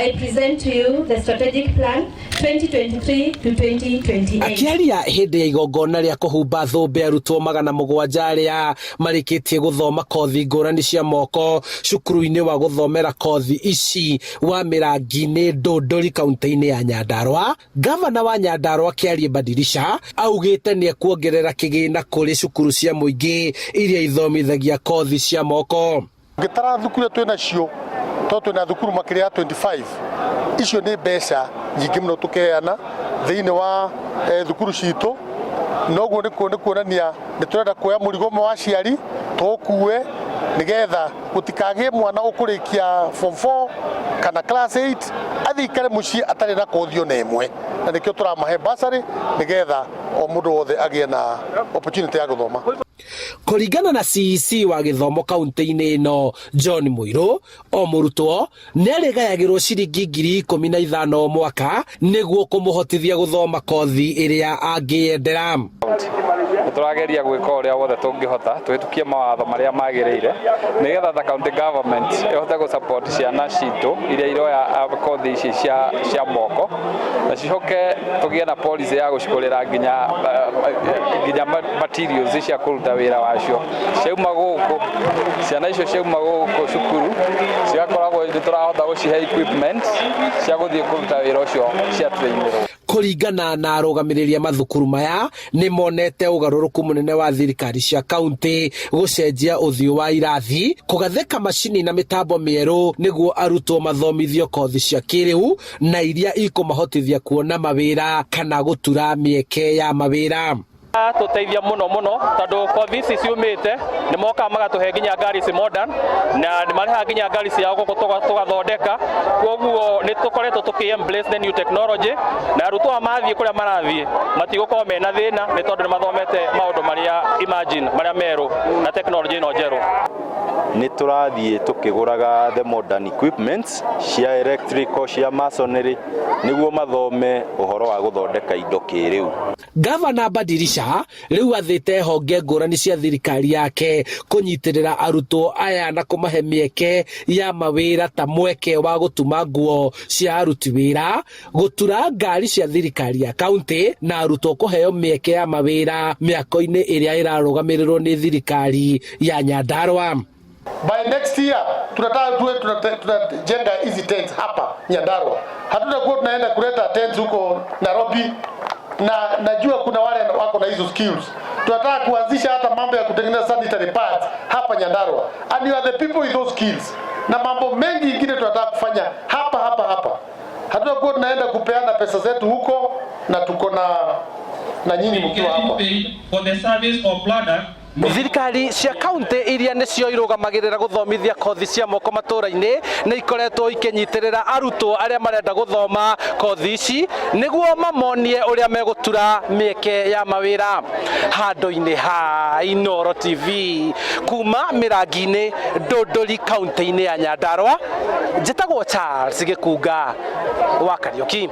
I present to you the strategic plan 2023 to 2028. Akiaria hindi ya igongona ria kuhumba thũmbĩ arutwo 700 aria marikitie guthoma kothi ngũrani cia moko cukuru-ini wa guthomera kothi ici wa Mirangi-ini Ndũndũri kaunti-ini ya Nyandarua. Gavana wa Nyandarua Kiarie Badirisha augite ni kuongerera kigina kuri cukuru cia muingi iria ithomithagia kothi cia moko. Ngitara thukuru twina cio to twina thukuru makiria 25 icio ni mbeca nyingi muno tukeana thiini wa thukuru citu noguo ni kuonania ni turenda kuoya murigo wa ciari tukue nigetha gutikagie mwana ukurikia form 4 kana class 8 athikare muci atari na kothi ona imwe na nikio turamahe basari nigetha o mundu wothe agie na opportunity ya guthoma. Kuringana na CEC wa githomo kaunti-ini ino John Muiru, o murutwo ni arigayagirwo ciringi 15,000 mwaka niguo kumuhotithia guthoma kothi iria angiendera. Turageria gwika uria wothe tungihota twitukie mawatho maria magiriire nigetha the county government ihote gu support ciana citu iria iroya kothi ici cia moko na cihoke tugie na policy ya gucikurira nginya materials cia kuruta wira wacio ciauma guku ciana icio ciauma guku cukuru ciakoragwo turahota gucihe equipment cia guthie kuruta wira ucio cia trainirwo. Kuringana na arugamiriria mathukuru maya ni monete ugaruruku munene wa thirikari cia kaunti gucenjia uthio wa irathi kugatheka macini na mitambo mieru niguo arutwo mathomithio kothi cia kiriu na iria ikumahotithia kuona mawira kana gutura mieke ya mawira. Tuteithia muno tondu kothi ici ciumite ni moka magatuhe nginya ngari ci modern na ni mariha nginya ngari cia guku tugathondeka koguo ni tukoretwo tuki-embrace the new technology na arutwo amathie kuria marathie matigukorwo mena thina ni tondu ni mathomete maundu maria imagine maria meru na technology no njeru. Ni turathie tukiguraga the modern equipments cia electrical cia masonry niguo mathome uhoro wa guthondeka indo kiriu. Gavana Badirisha riu athite honge ngurani cia thirikari yake kunyitirira arutwo aya na kumahe mieke ya mawira ta mweke wa gutuma nguo cia aruti wira, gutura ngari cia thirikari ya kaunti na arutwo kuheo mieke ya mawira miako-ini iria irarugamirirwo ni thirikari ya Nyandarua. By next year tunajenga hizi tents hapa Nyandarua. Hatutakuwa tunaenda kuleta tents huko Nairobi na najua kuna wale wako na hizo skills. Tunataka kuanzisha hata mambo ya kutengeneza sanitary pads hapa Nyandarua. And you are the people with those skills. Na mambo mengi mengine tunataka kufanya hapa. Hatutakuwa tunaenda kupeana pesa zetu huko na tuko na nyinyi mkiwa hapa. For the service of bladder Thirikari cia kaunti iria nicio irugamagirira guthomithia kothi cia moko matura-ini ni ikoretwo ikinyitirira arutwo aria marenda guthoma kothi ici niguo mamonie uria megutura mieke ya mawira. Handu-ini ha Inooro TV kuma Mirangi-ini Ndũndũri kaunti-ini ya Nyandarua, njitagwo Charles Gikunga wa Kariuki.